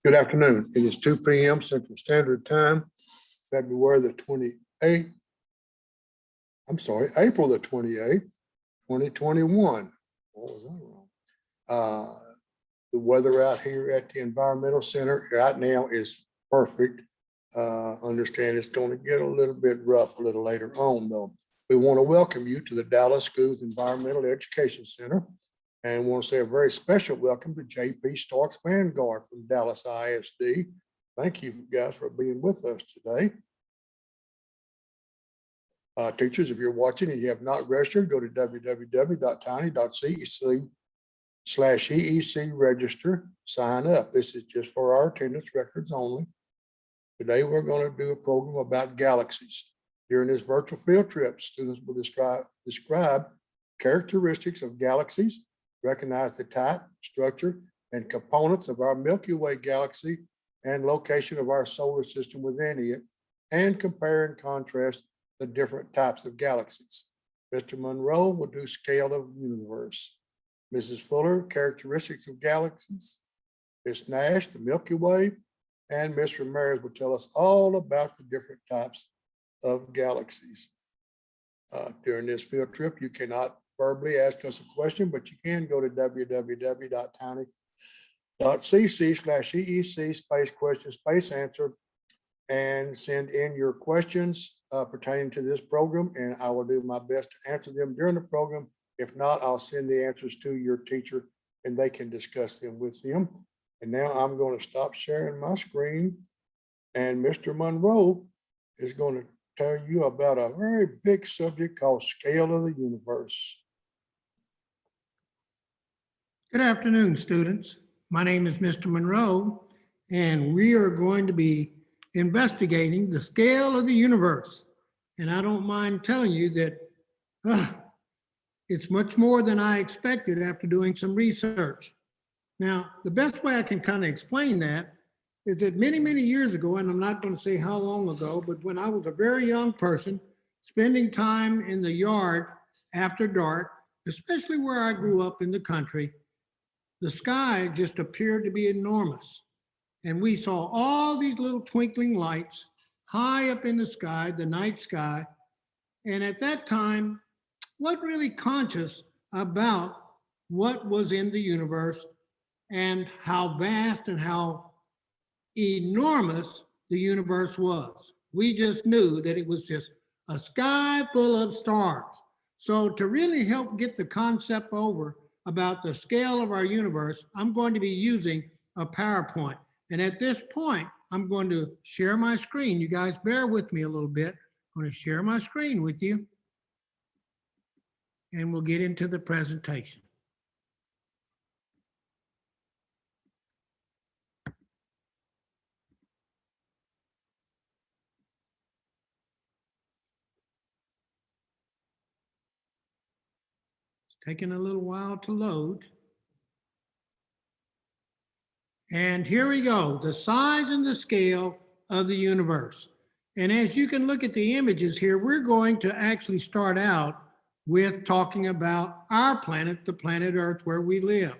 Good afternoon. It is 2 p.m. Central Standard Time, February the 28th. April the 28th, 2021. What was that wrong? The weather out here at the Environmental Center right now is perfect. Understand it's going to get a little bit rough a little later on, though. We want to welcome you to the Dallas Schools Environmental Education Center. And want to say a very special welcome to J.P. Starks Vanguard from Dallas ISD. Thank you guys for being with us today. Teachers, if you're watching and you have not registered, go to www.tiny.cec/EEC register, sign up. This is just for our attendance records only. Today, we're going to do a program about galaxies. During this virtual field trip, students will describe characteristics of galaxies, recognize the type, structure, and components of our Milky Way Galaxy and location of our solar system within it, and compare and contrast the different types of galaxies. Mr. Monroe will do scale of universe. Mrs. Fuller, characteristics of galaxies. Ms. Nash, the Milky Way, and Ms. Ramirez will tell us all about the different types of galaxies. During this field trip, you cannot verbally ask us a question, but you can go to www.tiny.cc/EEC /question/answer and send in your questions pertaining to this program, and I will do my best to answer them during the program. If not, I'll send the answers to your teacher and they can discuss them with them. And now I'm going to stop sharing my screen, and Mr. Monroe is going to tell you about a very big subject called scale of the universe. Good afternoon, students. My name is Mr. Monroe, and we are going to be investigating the scale of the universe. And I don't mind telling you that it's much more than I expected after doing some research. Now, the best way I can kind of explain that is that many, many years ago, and I'm not going to say how long ago, but when I was a very young person, spending time in the yard after dark, especially where I grew up in the country, the sky just appeared to be enormous. And we saw all these little twinkling lights high up in the sky, the night sky. And at that time, wasn't really conscious about what was in the universe and how vast and how enormous the universe was. We just knew that it was just a sky full of stars. So to really help get the concept over about the scale of our universe, I'm going to be using a PowerPoint. And at this point, I'm going to share my screen. You guys bear with me a little bit. I'm going to share my screen with you, and we'll get into the presentation. Taking a little while to load. And here we go, the size and the scale of the universe. And as you can look at the images here, we're going to actually start out with talking about our planet, the planet Earth, where we live.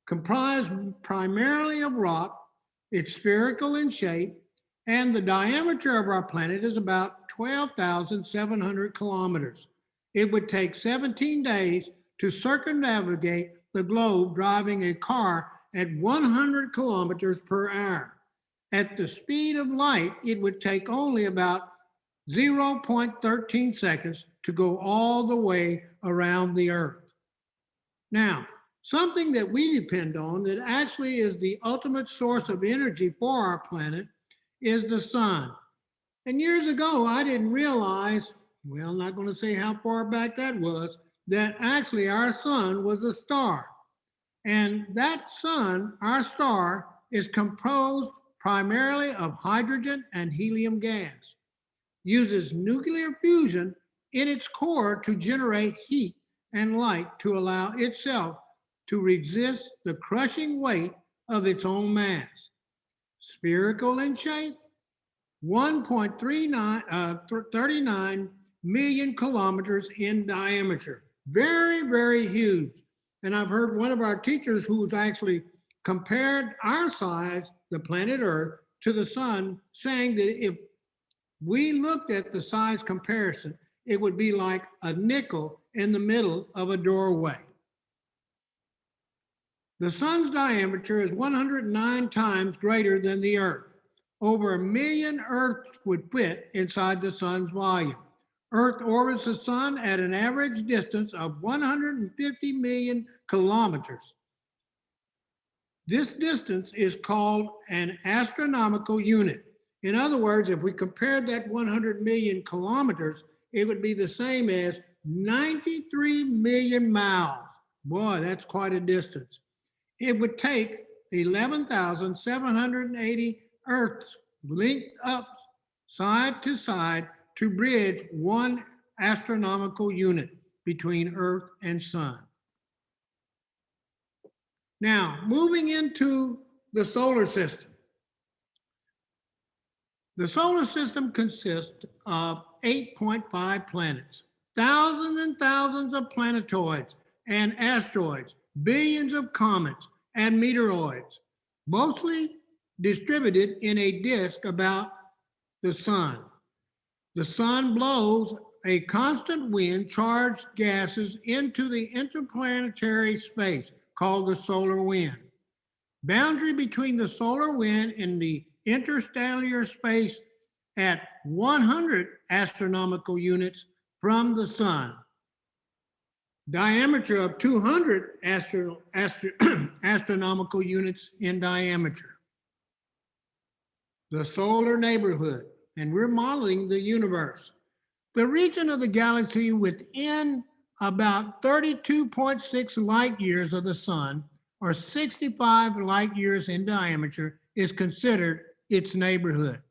Comprised primarily of rock, it's spherical in shape, and the diameter of our planet is about 12,700 kilometers. It would take 17 days to circumnavigate the globe driving a car at 100 kilometers per hour. At the speed of light, it would take only about 0.13 seconds to go all the way around the Earth. Now, something that we depend on that actually is the ultimate source of energy for our planet is the sun. And years ago, I didn't realize, well, I'm not going to say how far back that was, that actually our sun was a star. And that sun, our star, is composed primarily of hydrogen and helium gas, uses nuclear fusion in its core to generate heat and light to allow itself to resist the crushing weight of its own mass. Spherical in shape, 1.39 million kilometers in diameter. Very, very huge. And I've heard one of our teachers who's actually compared our size, the planet Earth, to the sun, saying that if we looked at the size comparison, it would be like a nickel in the middle of a doorway. The sun's diameter is 109 times greater than the Earth. Over 1 million Earths would fit inside the sun's volume. Earth orbits the sun at an average distance of 150 million kilometers. This distance is called an astronomical unit. In other words, if we compared that 100 million kilometers, it would be the same as 93 million miles. Boy, that's quite a distance. It would take 11,780 Earths linked up side to side to bridge one astronomical unit between Earth and sun. Now, moving into the solar system. The solar system consists of 8.5 planets, thousands and thousands of planetoids and asteroids, billions of comets and meteoroids, mostly distributed in a disk about the sun. The sun blows a constant wind charged gases into the interplanetary space called the solar wind. Boundary between the solar wind and the interstellar space at 100 astronomical units from the sun. Diameter of 200 astronomical units in diameter. The solar neighborhood, and we're modeling the universe. The region of the galaxy within about 32.6 light years of the sun, or 65 light years in diameter, is considered its neighborhood.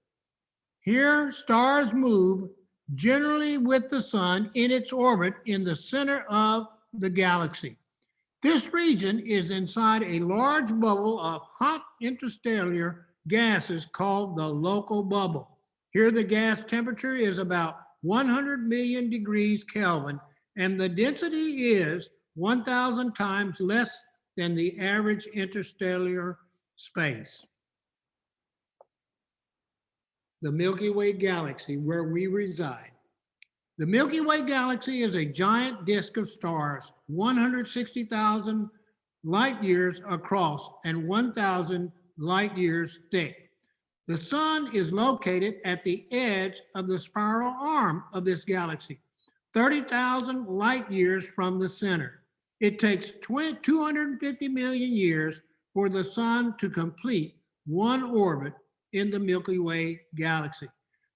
Here, stars move generally with the sun in its orbit in the center of the galaxy. This region is inside a large bubble of hot interstellar gases called the local bubble. Here, the gas temperature is about 100 million degrees Kelvin, and the density is 1,000 times less than the average interstellar space. The Milky Way Galaxy, where we reside. The Milky Way Galaxy is a giant disk of stars, 160,000 light years across and 1,000 light years thick. The sun is located at the edge of the spiral arm of this galaxy, 30,000 light years from the center. It takes 250 million years for the sun to complete one orbit in the Milky Way Galaxy.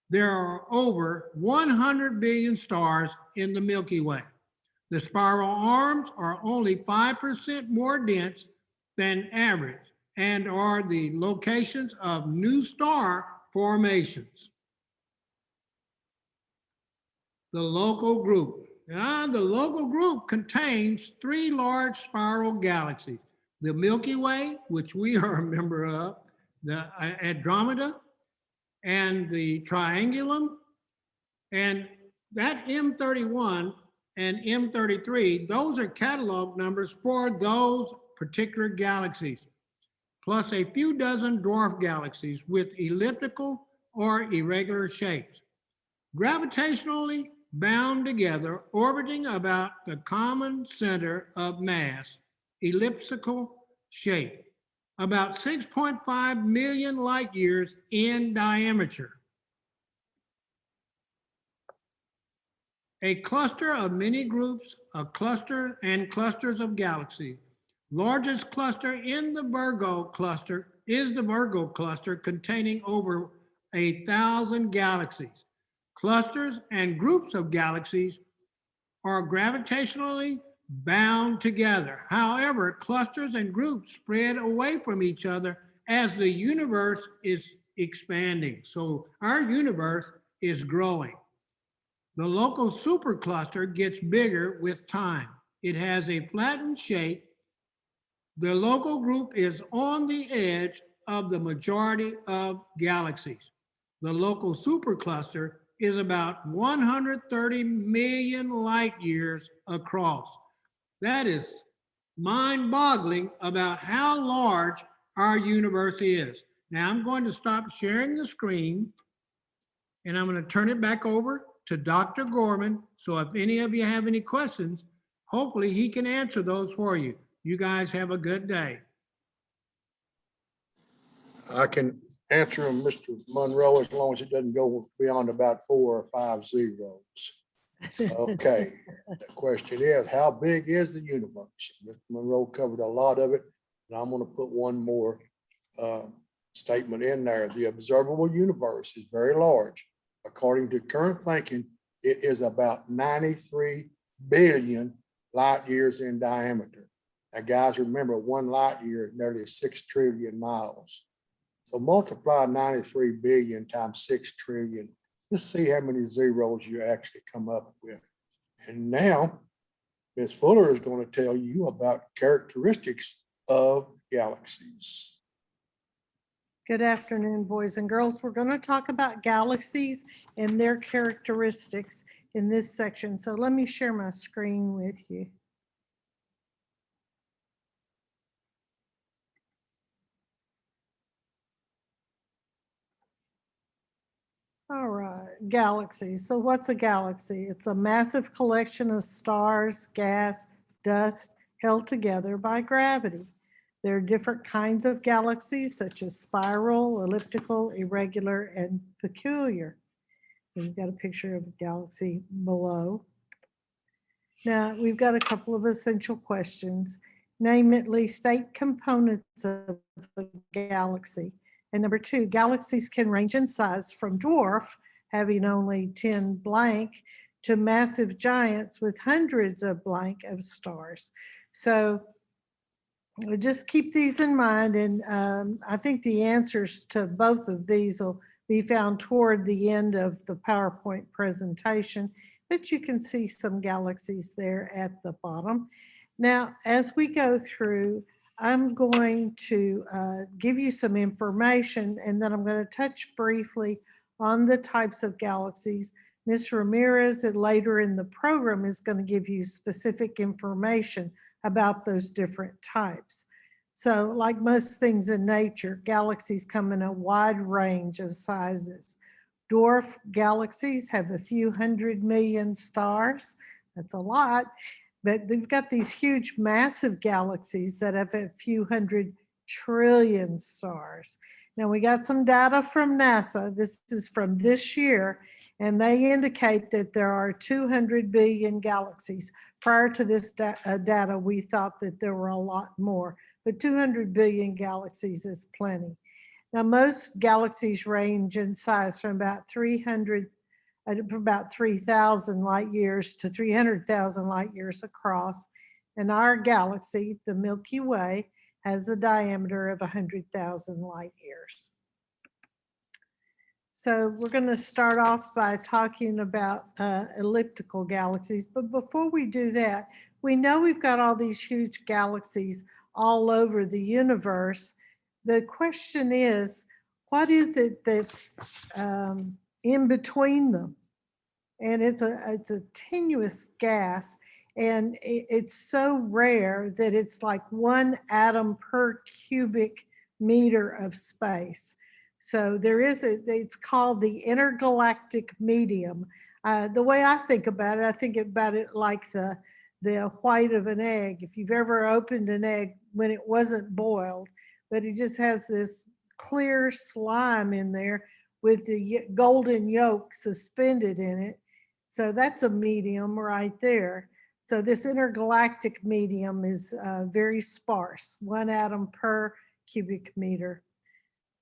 There are over 100 billion stars in the Milky Way. The spiral arms are only 5% more dense than average and are the locations of new star formations. The local group. The local group contains 3 large spiral galaxies: the Milky Way, which we are a member of, the Andromeda, and the Triangulum, and that M31 and M33, those are catalog numbers for those particular galaxies, plus a few dozen dwarf galaxies with elliptical or irregular shapes, gravitationally bound together, orbiting about the common center of mass, elliptical shape, about 6.5 million light years in diameter. A cluster of many groups, a cluster and clusters of galaxies. Largest cluster in the Virgo cluster is the Virgo cluster, containing over 1,000 galaxies. Clusters and groups of galaxies are gravitationally bound together. However, clusters and groups spread away from each other as the universe is expanding. So our universe is growing. The local supercluster gets bigger with time. It has a flattened shape. The local group is on the edge of the majority of galaxies. The local supercluster is about 130 million light years across. That is mind-boggling about how large our universe is. Now I'm going to stop sharing the screen and I'm going to turn it back over to Dr. Gorman. So if any of you have any questions, hopefully he can answer those for you. You guys have a good day. I can answer them, Mr. Monroe, as long as it doesn't go beyond about 4 or 5 zeros. Okay, the question is, how big is the universe? Mr. Monroe covered a lot of it, and I'm going to put one more statement in there. The observable universe is very large. According to current thinking, it is about 93 billion light years in diameter. Now, guys, remember, 1 light year is nearly 6 trillion miles. So multiply 93 billion times 6 trillion. Just see how many zeros you actually come up with. And now, Ms. Fuller is going to tell you about characteristics of galaxies. Good afternoon, boys and girls. We're going to talk about galaxies and their characteristics in this section. So let me share my screen with you. All right, galaxies. So what's a galaxy? It's a massive collection of stars, gas, dust held together by gravity. There are different kinds of galaxies, such as spiral, elliptical, irregular, and peculiar. So you've got a picture of a galaxy below. Now, we've got a couple of essential questions. Name at least 8 components of a galaxy. And number 2, galaxies can range in size from dwarf, having only 10 blank, to massive giants with hundreds of blank of stars. So just keep these in mind. And I think the answers to both of these will be found toward the end of the PowerPoint presentation, but you can see some galaxies there at the bottom. Now, as we go through, I'm going to give you some information, and then I'm going to touch briefly on the types of galaxies. Ms. Ramirez, later in the program, is going to give you specific information about those different types. So like most things in nature, galaxies come in a wide range of sizes. Dwarf galaxies have a few 100 million stars. That's a lot. But they've got these huge, massive galaxies that have a few 100 trillion stars. Now, we got some data from NASA. This is from this year, and they indicate that there are 200 billion galaxies. Prior to this data, we thought that there were a lot more, but 200 billion galaxies is plenty. Now, most galaxies range in size from about 3,000 light years to 300,000 light years across. And our galaxy, the Milky Way, has a diameter of 100,000 light years. So we're going to start off by talking about elliptical galaxies. But before we do that, we know we've got all these huge galaxies all over the universe. The question is, what is it that's in between them? And it's a tenuous gas, and it's so rare that it's like 1 atom per cubic meter of space. So there is it's called the intergalactic medium. The way I think about it like the white of an egg. If you've ever opened an egg when it wasn't boiled, but it just has this clear slime in there with the golden yolk suspended in it. So that's a medium right there. So this intergalactic medium is very sparse, 1 atom per cubic meter.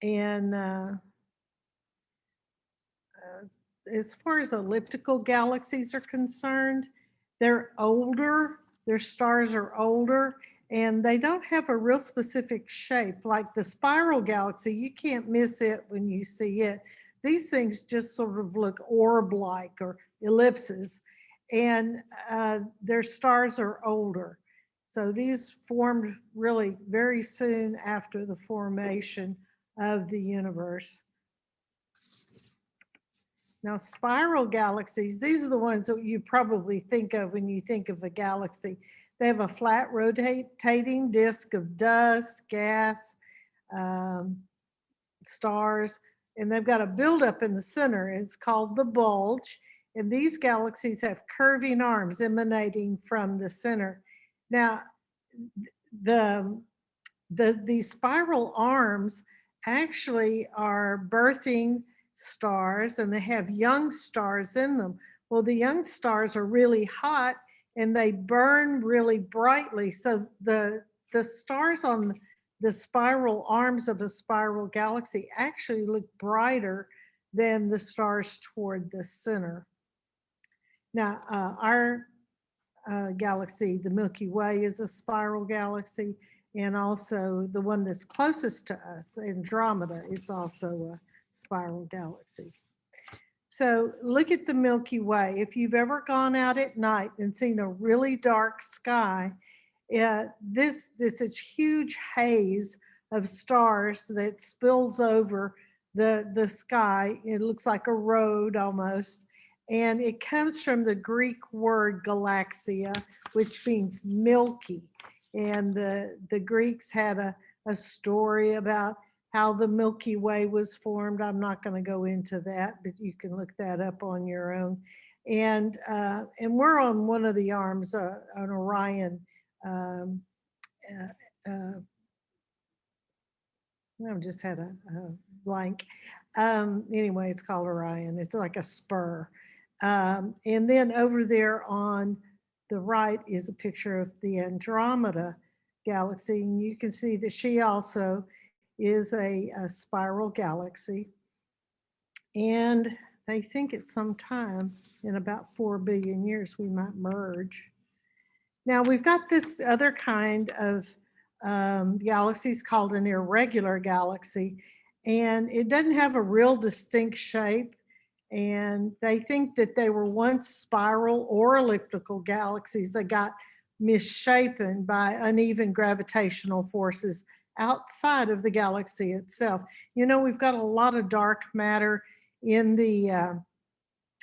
And as far as elliptical galaxies are concerned, they're older, their stars are older, and they don't have a real specific shape. Like the spiral galaxy, you can't miss it when you see it. These things just sort of look orb-like or ellipses, and their stars are older. So these formed really very soon after the formation of the universe. Now, spiral galaxies, these are the ones that you probably think of when you think of a galaxy. They have a flat rotating disk of dust, gas, stars, and they've got a buildup in the center. It's called the bulge. And these galaxies have curving arms emanating from the center. Now, these spiral arms actually are birthing stars, and they have young stars in them. Well, the young stars are really hot and they burn really brightly. So the stars on the spiral arms of a spiral galaxy actually look brighter than the stars toward the center. Now, our galaxy, the Milky Way, is a spiral galaxy, and also the one that's closest to us, Andromeda, it's also a spiral galaxy. So look at the Milky Way. If you've ever gone out at night and seen a really dark sky, this is huge haze of stars that spills over the sky. It looks like a road almost. And it comes from the Greek word galaxia, which means milky. And the Greeks had a story about how the Milky Way was formed. I'm not going to go into that, but you can look that up on your own. And we're on one of the arms, on Orion. I just had a blank. Anyway, it's called Orion. It's like a spur. And then over there on the right is a picture of the Andromeda galaxy. And you can see that she also is a spiral galaxy. And they think at some time in about 4 billion years, we might merge. Now we've got this other kind of galaxies called an irregular galaxy, and it doesn't have a real distinct shape. And they think that they were once spiral or elliptical galaxies that got misshapen by uneven gravitational forces outside of the galaxy itself. You know, we've got a lot of dark matter in the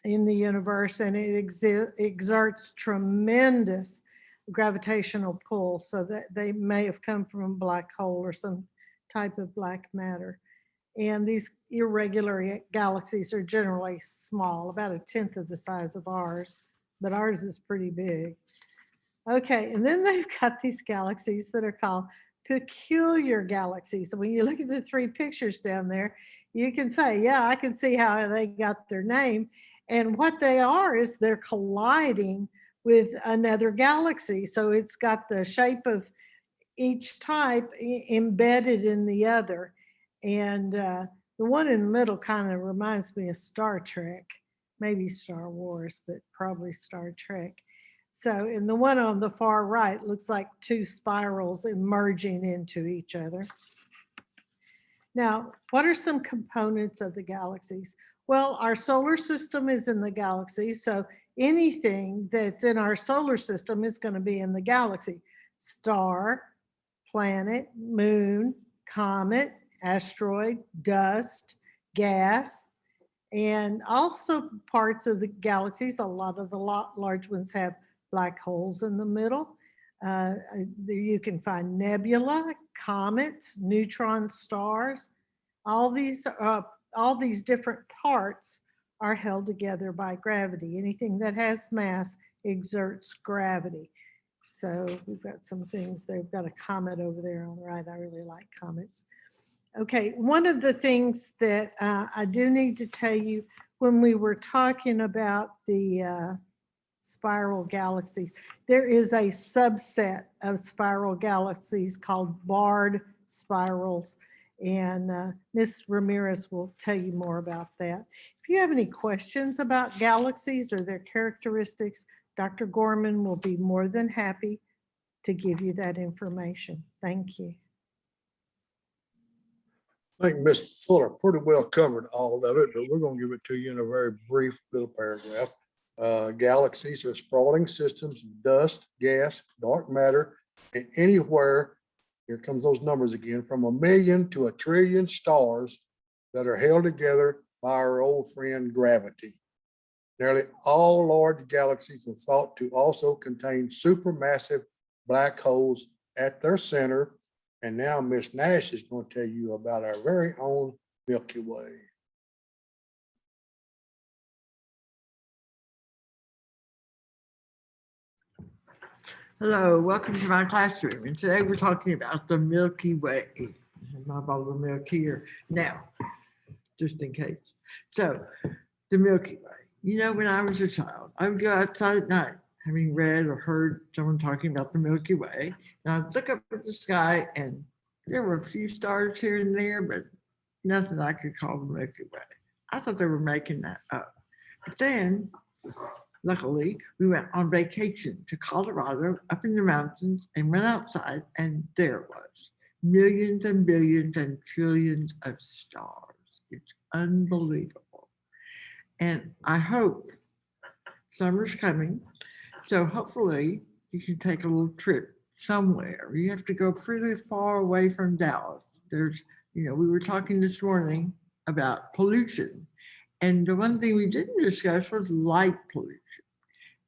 universe, and it exerts tremendous gravitational pull, so that they may have come from a black hole or some type of black matter. And these irregular galaxies are generally small, about 1/10 of the size of ours, but ours is pretty big. Okay, and then they've got these galaxies that are called peculiar galaxies. So when you look at the 3 pictures down there, you can say, yeah, I can see how they got their name. And what they are is they're colliding with another galaxy. So it's got the shape of each type embedded in the other. And the one in the middle kind of reminds me of Star Trek, maybe Star Wars, but probably Star Trek. So, and the one on the far right looks like 2 spirals merging into each other. Now, what are some components of the galaxies? Well, our solar system is in the galaxy, so anything that's in our solar system is going to be in the galaxy. Star, planet, moon, comet, asteroid, dust, gas, and also parts of the galaxies. A lot of the large ones have black holes in the middle. You can find nebula, comets, neutron stars. All these different parts are held together by gravity. Anything that has mass exerts gravity. So we've got some things. They've got a comet over there on the right. I really like comets. Okay, one of the things that I do need to tell you, when we were talking about the spiral galaxies, there is a subset of spiral galaxies called barred spirals, and Ms. Ramirez will tell you more about that. If you have any questions about galaxies or their characteristics, Dr. Gorman will be more than happy to give you that information. Thank you. I think Ms. Fuller pretty well covered all of it, but we're going to give it to you in a very brief little paragraph. Galaxies are sprawling systems of dust, gas, dark matter, and anywhere, here comes those numbers again, from 1 million to 1 trillion stars that are held together by our old friend gravity. Nearly all large galaxies are thought to also contain supermassive black holes at their center. And now Ms. Nash is going to tell you about our very own Milky Way. Hello, welcome to my classroom. And today we're talking about the Milky Way. My bottle of milk here now, just in case. So, the Milky Way. You know, when I was a child, I would go outside at night, having read or heard someone talking about the Milky Way. And I'd look up at the sky, and there were a few stars here and there, but nothing I could call the Milky Way. I thought they were making that up. But then, luckily, we went on vacation to Colorado, up in the mountains, and went outside, and there it was. Millions and billions and trillions of stars. It's unbelievable. And I hope summer's coming, so hopefully you can take a little trip somewhere. You have to go pretty far away from Dallas. There's, you know, we were talking this morning about pollution. And the one thing we didn't discuss was light pollution.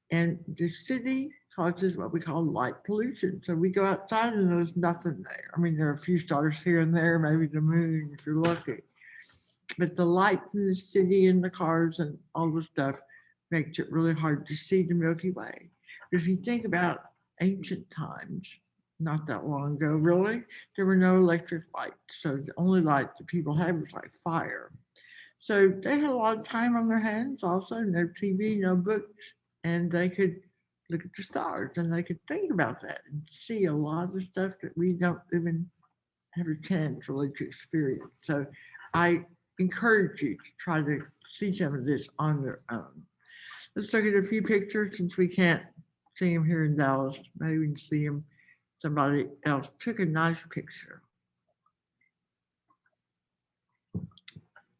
And the city causes what we call light pollution. So we go outside and there's nothing there. I mean, there are a few stars here and there, maybe the moon if you're lucky. But the light in the city and the cars and all the stuff makes it really hard to see the Milky Way. But if you think about ancient times, not that long ago, really, there were no electric lights. So the only light that people had was like fire. So they had a lot of time on their hands also, no TV, no books, and they could look at the stars and they could think about that and see a lot of the stuff that we don't even have a chance really to experience. So I encourage you to try to see some of this on their own. Let's look at a few pictures since we can't see them here in Dallas. Maybe we can see them. Somebody else took a nice picture.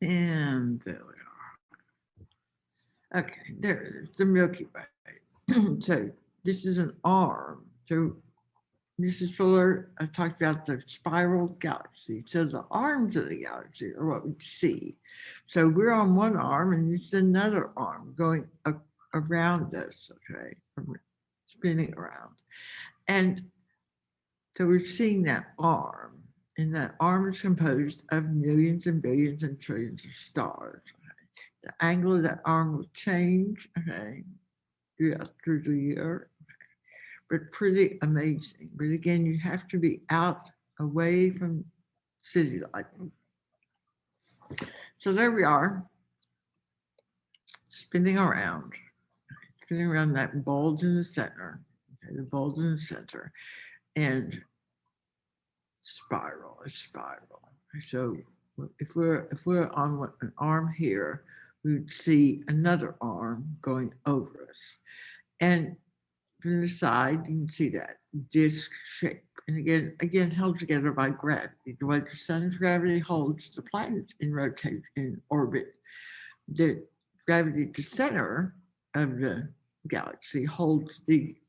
And there we are. Okay, there it is, the Milky Way. So this is an arm. So this is for, I talked about the spiral galaxy. So the arms of the galaxy are what we see. So we're on one arm and it's another arm going around us, okay, spinning around. And so we're seeing that arm, and that arm is composed of millions and billions and trillions of stars. Okay? The angle of that arm will change, okay, through the year, okay? But pretty amazing. But again, you have to be out away from city light. So there we are, spinning around that bulge in the center, okay, the bulge in the center, and spiral, a spiral. So if we're on an arm here, we would see another arm going over us. And from the side, you can see that disc shape. And again, held together by gravity. The way the sun's gravity holds the planets in rotation, in orbit. The gravity at the center of the galaxy holds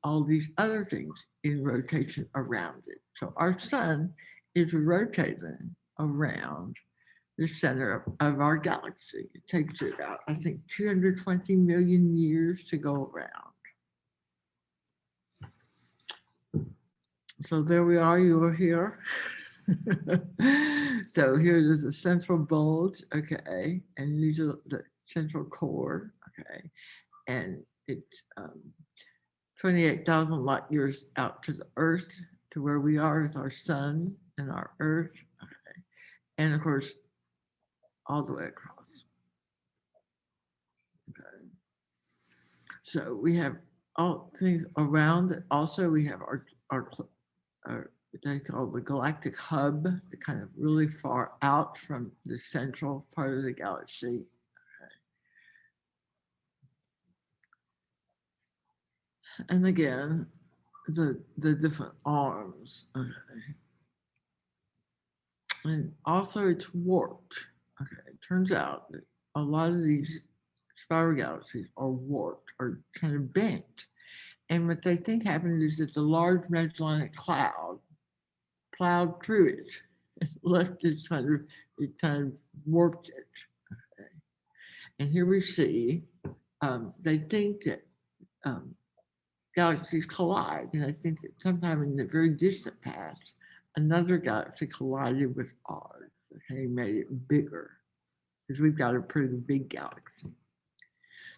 all these other things in rotation around it. So our sun is rotating around the center of our galaxy. It takes about, I think, 220 million years to go around. So there we are, you are here. So here is the central bulge, okay, and these are the central core, okay, and it's 28,000 light years out to the Earth, to where we are with our sun and our Earth, okay, and of course, all the way across. Okay. So we have all things around it. Also, we have our they call the galactic hub, the kind of really far out from the central part of the galaxy. Okay. And again, the different arms. Okay. And also it's warped. Okay, it turns out that a lot of these spiral galaxies are warped or kind of bent. And what they think happened is that the Large Magellanic Cloud plowed through it and left it kind of warped it. Okay. And here we see, they think that galaxies collide. And I think that sometime in the very distant past, another galaxy collided with ours. Okay, made it bigger because we've got a pretty big galaxy.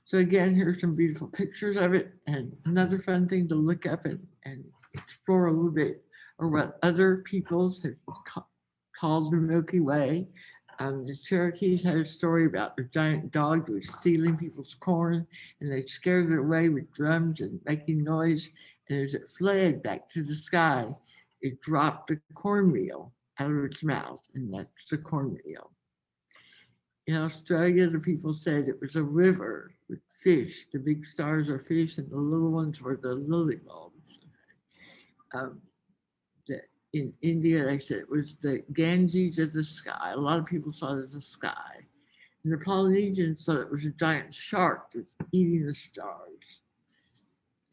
So again, here's some beautiful pictures of it, and another fun thing to look up and explore a little bit, or what other peoples have called the Milky Way. The Cherokees had a story about a giant dog that was stealing people's corn, and they scared it away with drums and making noise. And as it fled back to the sky, it dropped the cornmeal out of its mouth, and that's the cornmeal. In Australia, the people said it was a river with fish. The big stars are fish, and the little ones were the lily bulbs. In India, they said it was the Ganges of the sky. A lot of people saw it as the sky. And the Polynesians thought it was a giant shark that was eating the stars.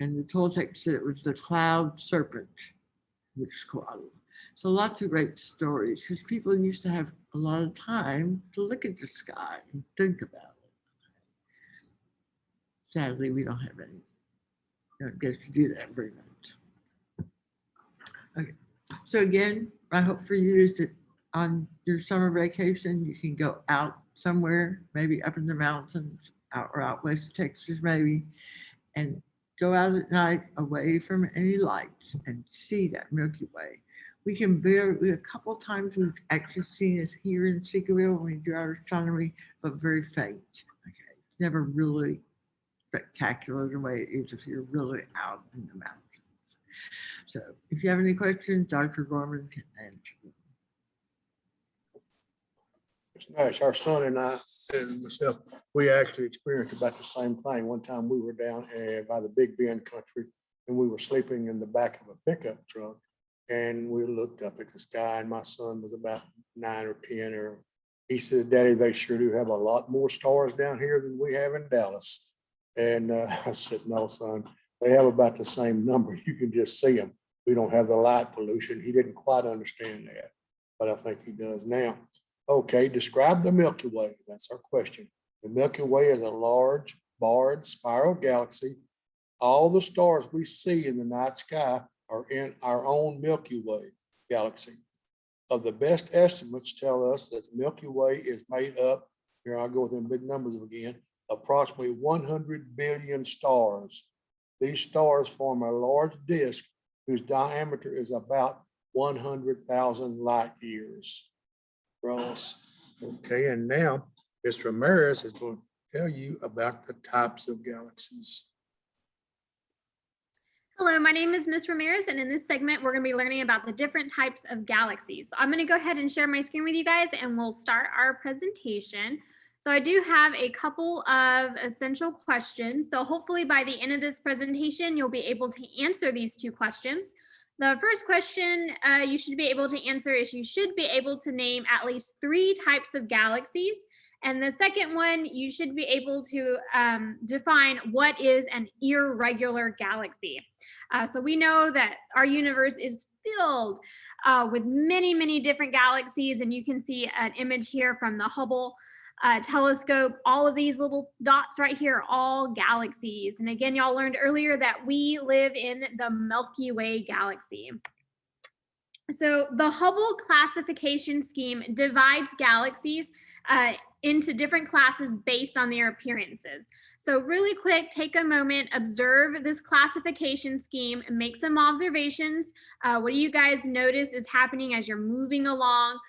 And the Toltec said it was the cloud serpent, Mixcoatl. So lots of great stories, because people used to have a lot of time to look at the sky and think about it. Sadly, we don't have any. Don't get to do that very much. Okay, so again, my hope for you is that on your summer vacation, you can go out somewhere, maybe up in the mountains, out west Texas maybe, and go out at night away from any lights and see that Milky Way. We can a couple times we've actually seen it here in Seagoville when we do our astronomy, but very faint. Okay, never really spectacular the way it is if you're really out in the mountains. So if you have any questions, Dr. Gorman can answer them. It's nice. Our son and I and myself, we actually experienced about the same thing. One time we were down by the Big Bend country, and we were sleeping in the back of a pickup truck, and we looked up at the sky, and my son was about 9 or 10, or he said, "Daddy, they sure do have a lot more stars down here than we have in Dallas." And I said, "No, son, they have about the same number. You can just see them. We don't have the light pollution." He didn't quite understand that, but I think he does now. Okay, describe the Milky Way. That's our question. The Milky Way is a large, barred spiral galaxy. All the stars we see in the night sky are in our own Milky Way galaxy. Of the best estimates tell us that the Milky Way is made up, here I'll go with them big numbers again, approximately 100 billion stars. These stars form a large disk whose diameter is about 100,000 light years. Ross. Okay, and now Mr. Ramirez is going to tell you about the types of galaxies. Hello, my name is Ms. Ramirez, and in this segment, we're going to be learning about the different types of galaxies. I'm going to go ahead and share my screen with you guys, and we'll start our presentation. So I do have a couple of essential questions. So hopefully by the end of this presentation, you'll be able to answer these two questions. The first question you should be able to answer is you should be able to name at least 3 types of galaxies. And the second one, you should be able to define what is an irregular galaxy. So we know that our universe is filled with many, many different galaxies. And you can see an image here from the Hubble telescope. All of these little dots right here are all galaxies. And again, y'all learned earlier that we live in the Milky Way Galaxy. So the Hubble classification scheme divides galaxies into different classes based on their appearances. So really quick, take a moment, observe this classification scheme and make some observations. What do you guys notice is happening as you're moving along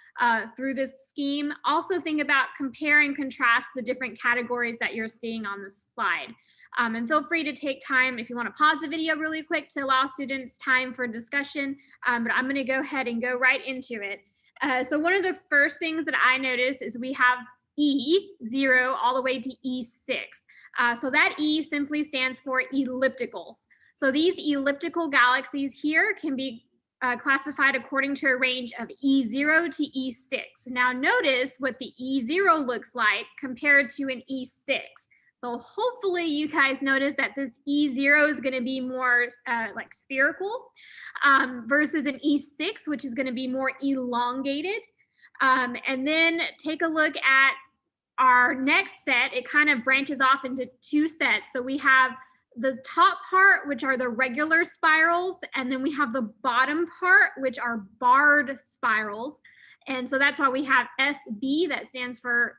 through this scheme? Also think about compare and contrast the different categories that you're seeing on this slide. And feel free to take time if you want to pause the video really quick to allow students time for discussion, but I'm going to go ahead and go right into it. So one of the first things that I noticed is we have E0 all the way to E6. So that E simply stands for ellipticals. So these elliptical galaxies here can be classified according to a range of E0 to E6. Now notice what the E0 looks like compared to an E6. So hopefully you guys notice that this E0 is going to be more like spherical versus an E6, which is going to be more elongated. And then take a look at our next set. It kind of branches off into 2 sets. So we have the top part, which are the regular spirals, and then we have the bottom part, which are barred spirals. And so that's why we have SB, that stands for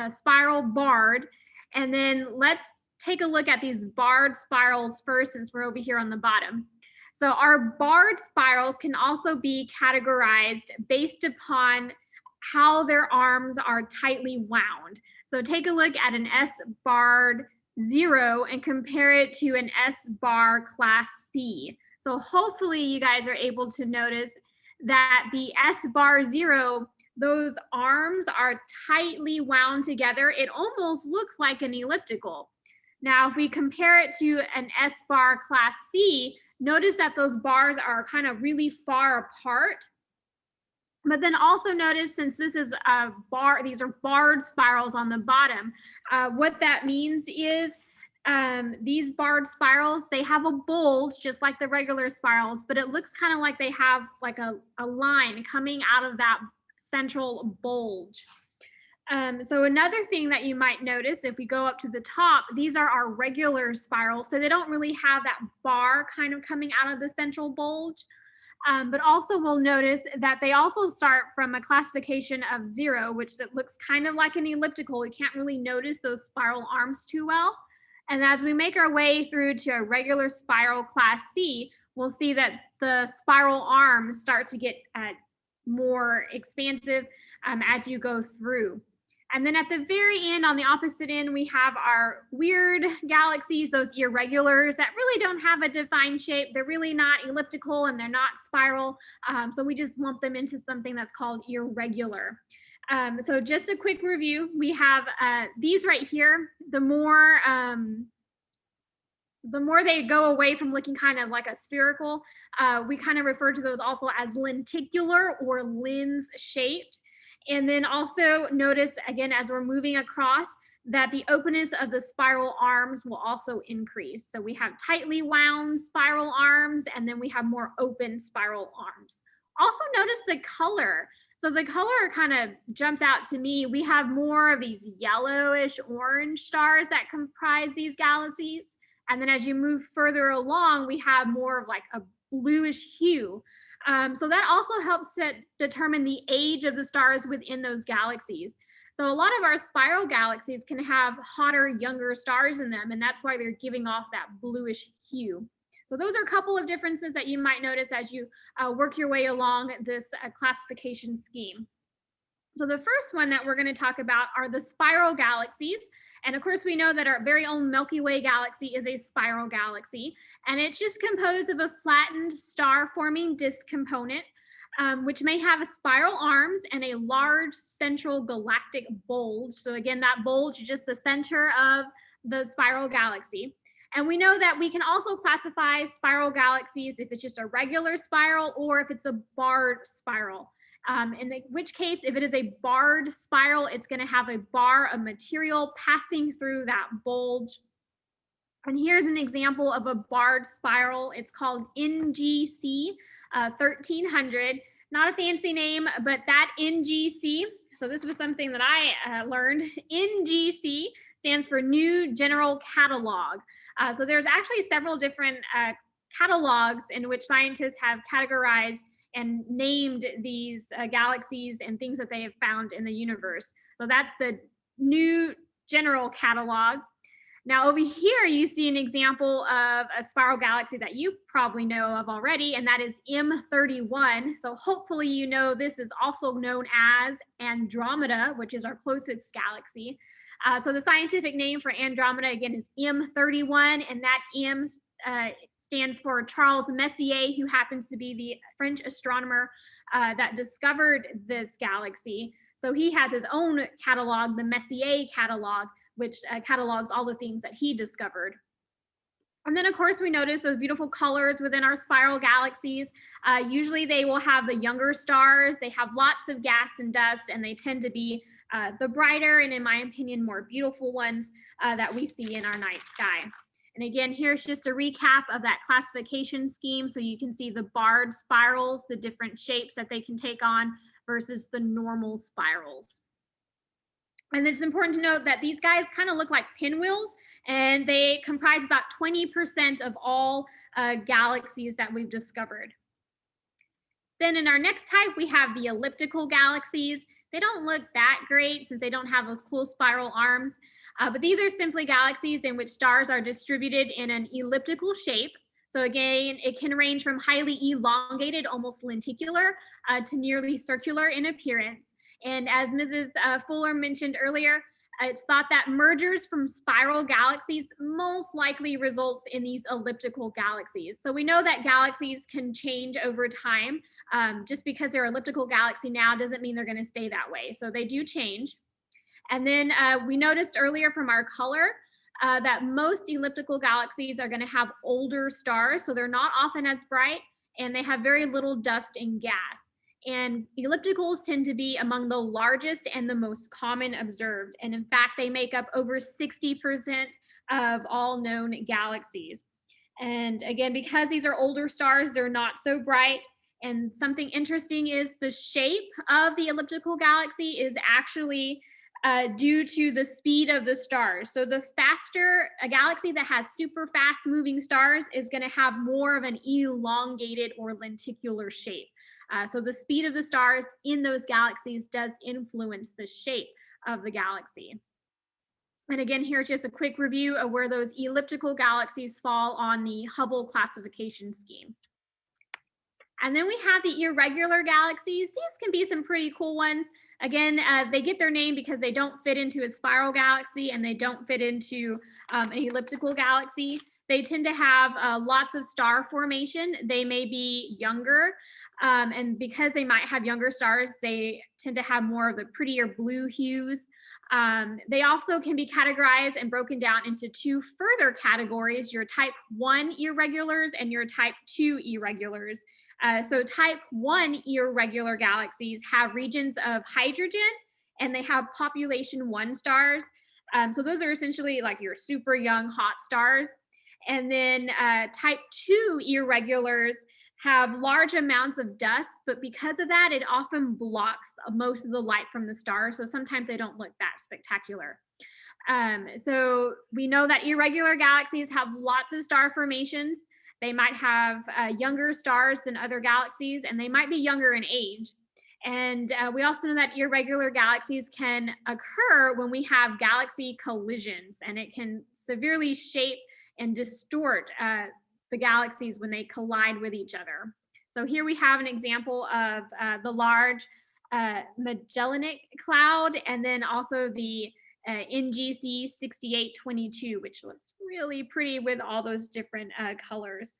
spiral barred. And then let's take a look at these barred spirals first, since we're over here on the bottom. So our barred spirals can also be categorized based upon how their arms are tightly wound. So take a look at an S barred 0 and compare it to an S bar class C. So hopefully you guys are able to notice that the S bar 0, those arms are tightly wound together. It almost looks like an elliptical. Now, if we compare it to an S bar class C, notice that those bars are kind of really far apart. But then also notice, since this is a bar, these are barred spirals on the bottom, what that means is these barred spirals, they have a bulge just like the regular spirals, but it looks kind of like they have like a line coming out of that central bulge. So another thing that you might notice, if we go up to the top, these are our regular spirals. So they don't really have that bar kind of coming out of the central bulge. But also we'll notice that they also start from a classification of 0, which it looks kind of like an elliptical. You can't really notice those spiral arms too well. And as we make our way through to a regular spiral class C, we'll see that the spiral arms start to get more expansive as you go through. And then at the very end, on the opposite end, we have our weird galaxies, those irregulars that really don't have a defined shape. They're really not elliptical and they're not spiral. So we just lump them into something that's called irregular. So just a quick review, we have these right here. The more they go away from looking kind of like a spherical, we kind of refer to those also as lenticular or lens shaped. And then also notice, again, as we're moving across, that the openness of the spiral arms will also increase. So we have tightly wound spiral arms, and then we have more open spiral arms. Also notice the color. So the color kind of jumps out to me. We have more of these yellowish orange stars that comprise these galaxies. And then as you move further along, we have more of like a bluish hue. So that also helps determine the age of the stars within those galaxies. So a lot of our spiral galaxies can have hotter, younger stars in them, and that's why they're giving off that bluish hue. So those are a couple of differences that you might notice as you work your way along this classification scheme. So the first one that we're going to talk about are the spiral galaxies. And of course, we know that our very own Milky Way galaxy is a spiral galaxy, and it's just composed of a flattened star-forming disk component, which may have spiral arms and a large central galactic bulge. So again, that bulge is just the center of the spiral galaxy. And we know that we can also classify spiral galaxies if it's just a regular spiral or if it's a barred spiral. In which case, if it is a barred spiral, it's going to have a bar of material passing through that bulge. And here's an example of a barred spiral. It's called NGC 1300. Not a fancy name, but that NGC, so this was something that I learned. NGC stands for New General Catalog. So there's actually several different catalogs in which scientists have categorized and named these galaxies and things that they have found in the universe. So that's the New General Catalog. Now over here, you see an example of a spiral galaxy that you probably know of already, and that is M31. So hopefully you know this is also known as Andromeda, which is our closest galaxy. So the scientific name for Andromeda, again, is M31, and that M stands for Charles Messier, who happens to be the French astronomer that discovered this galaxy. So he has his own catalog, the Messier catalog, which catalogs all the things that he discovered. And then, of course, we notice those beautiful colors within our spiral galaxies. Usually they will have the younger stars. They have lots of gas and dust, and they tend to be the brighter and, in my opinion, more beautiful ones that we see in our night sky. And again, here's just a recap of that classification scheme. So you can see the barred spirals, the different shapes that they can take on versus the normal spirals. And it's important to note that these guys kind of look like pinwheels, and they comprise about 20% of all galaxies that we've discovered. Then in our next type, we have the elliptical galaxies. They don't look that great since they don't have those cool spiral arms, but these are simply galaxies in which stars are distributed in an elliptical shape. So again, it can range from highly elongated, almost lenticular, to nearly circular in appearance. And as Mrs. Fuller mentioned earlier, it's thought that mergers from spiral galaxies most likely results in these elliptical galaxies. So we know that galaxies can change over time. Just because they're elliptical galaxy now doesn't mean they're going to stay that way. So they do change. And then we noticed earlier from our color that most elliptical galaxies are going to have older stars. So they're not often as bright and they have very little dust and gas. And ellipticals tend to be among the largest and the most common observed. And in fact, they make up over 60% of all known galaxies. And again, because these are older stars, they're not so bright. And something interesting is the shape of the elliptical galaxy is actually due to the speed of the stars. So the faster a galaxy that has super fast moving stars is going to have more of an elongated or lenticular shape. So the speed of the stars in those galaxies does influence the shape of the galaxy. And again, here's just a quick review of where those elliptical galaxies fall on the Hubble classification scheme. And then we have the irregular galaxies. These can be some pretty cool ones. Again, they get their name because they don't fit into a spiral galaxy and they don't fit into an elliptical galaxy. They tend to have lots of star formation. They may be younger. And because they might have younger stars, they tend to have more of the prettier blue hues. They also can be categorized and broken down into two further categories, your type 1 irregulars and your type 2 irregulars. So type 1 irregular galaxies have regions of hydrogen and they have population 1 stars. So those are essentially like your super young hot stars. And then type 2 irregulars have large amounts of dust, but because of that, it often blocks most of the light from the stars. So sometimes they don't look that spectacular. So we know that irregular galaxies have lots of star formations. They might have younger stars than other galaxies, and they might be younger in age. And we also know that irregular galaxies can occur when we have galaxy collisions, and it can severely shape and distort the galaxies when they collide with each other. So here we have an example of the large Magellanic Cloud, and then also the NGC 6822, which looks really pretty with all those different colors.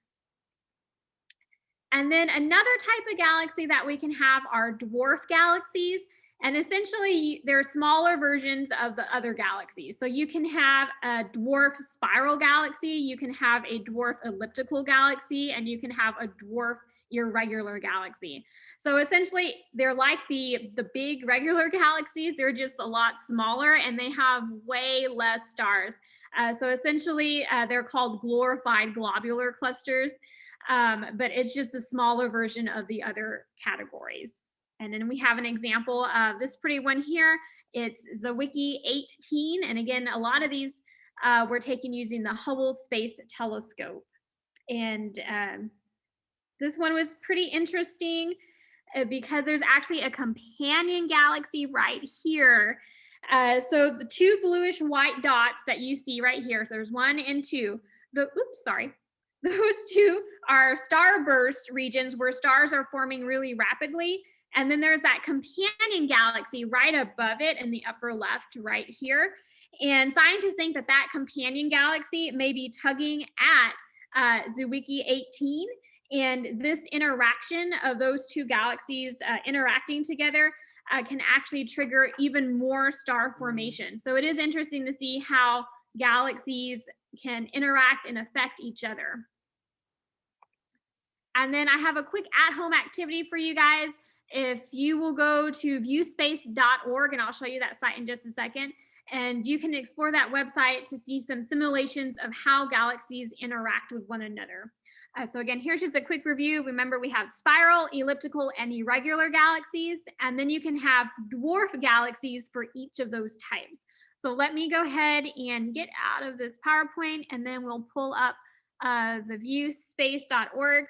And then another type of galaxy that we can have are dwarf galaxies. And essentially, they're smaller versions of the other galaxies. So you can have a dwarf spiral galaxy, you can have a dwarf elliptical galaxy, and you can have a dwarf irregular galaxy. So essentially, they're like the big regular galaxies. They're just a lot smaller and they have way less stars. So essentially, they're called glorified globular clusters, but it's just a smaller version of the other categories. And then we have an example of this pretty one here. It's Zwicky 18. And again, a lot of these were taken using the Hubble Space Telescope. And this one was pretty interesting because there's actually a companion galaxy right here. So the two bluish white dots that you see right here, so there's 1 and 2. Those two are starburst regions where stars are forming really rapidly. And then there's that companion galaxy right above it in the upper left right here. And scientists think that that companion galaxy may be tugging at Zwicky 18. And this interaction of those two galaxies interacting together can actually trigger even more star formation. So it is interesting to see how galaxies can interact and affect each other. And then I have a quick at-home activity for you guys. If you will go to viewspace.org, and I'll show you that site in just a second, and you can explore that website to see some simulations of how galaxies interact with one another. So again, here's just a quick review. Remember, we have spiral, elliptical, and irregular galaxies, and then you can have dwarf galaxies for each of those types. So let me go ahead and get out of this PowerPoint, and then we'll pull up the viewspace.org.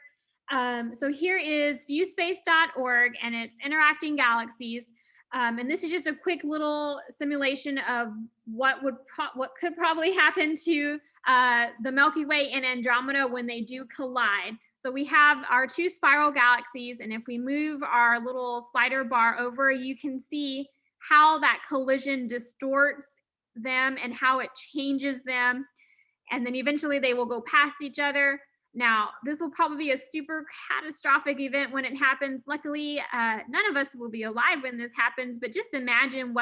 So here is viewspace.org, and it's interacting galaxies. And this is just a quick little simulation of what could probably happen to the Milky Way and Andromeda when they do collide. So we have our two spiral galaxies, and if we move our little slider bar over, you can see how that collision distorts them and how it changes them. And then eventually they will go past each other. Now, this will probably be a super catastrophic event when it happens. Luckily, none of us will be alive when this happens, but just imagine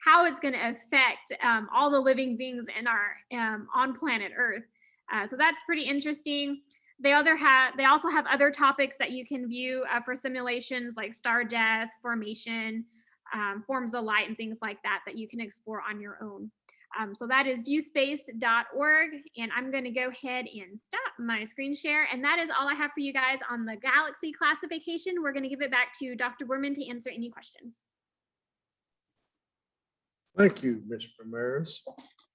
how it's going to affect all the living beings in our on planet Earth. So that's pretty interesting. They also have other topics that you can view for simulations like star death, formation, forms of light, and things like that you can explore on your own. So that is viewspace.org, and I'm going to go ahead and stop my screen share. And that is all I have for you guys on the galaxy classification. We're going to give it back to Dr. Gorman to answer any questions. Thank you, Ms. Ramirez.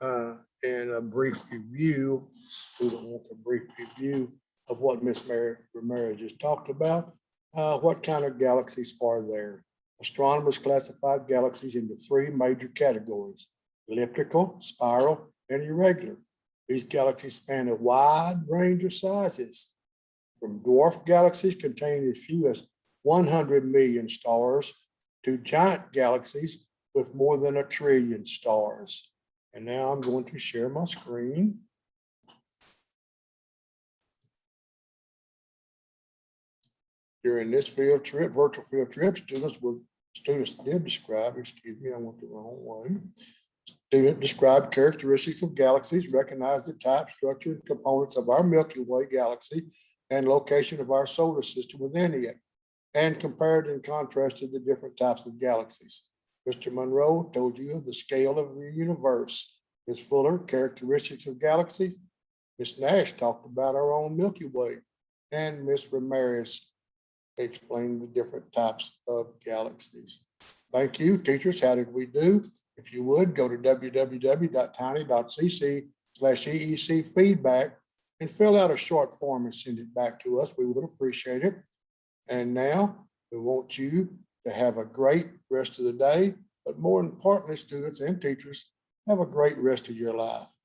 And a brief review, student wants a brief review of what Ms. Ramirez just talked about. What kind of galaxies are there? Astronomers classified galaxies into three major categories: elliptical, spiral, and irregular. These galaxies span a wide range of sizes, from dwarf galaxies containing as few as 100 million stars to giant galaxies with more than 1 trillion stars. And now I'm going to share my screen. During this field trip, virtual field trip, students did describe, excuse me, I went the wrong way. Student described characteristics of galaxies, recognized the type, structure, and components of our Milky Way galaxy and location of our solar system within it, and compared and contrasted the different types of galaxies. Mr. Monroe told you of the scale of the universe. Ms. Fuller, characteristics of galaxies. Ms. Nash talked about our own Milky Way, and Ms. Ramirez explained the different types of galaxies. Thank you, teachers. How did we do? If you would, go to www.tiny.cc/EEC feedback and fill out a short form and send it back to us. We would appreciate it. And now we want you to have a great rest of the day, but more importantly, students and teachers, have a great rest of your life.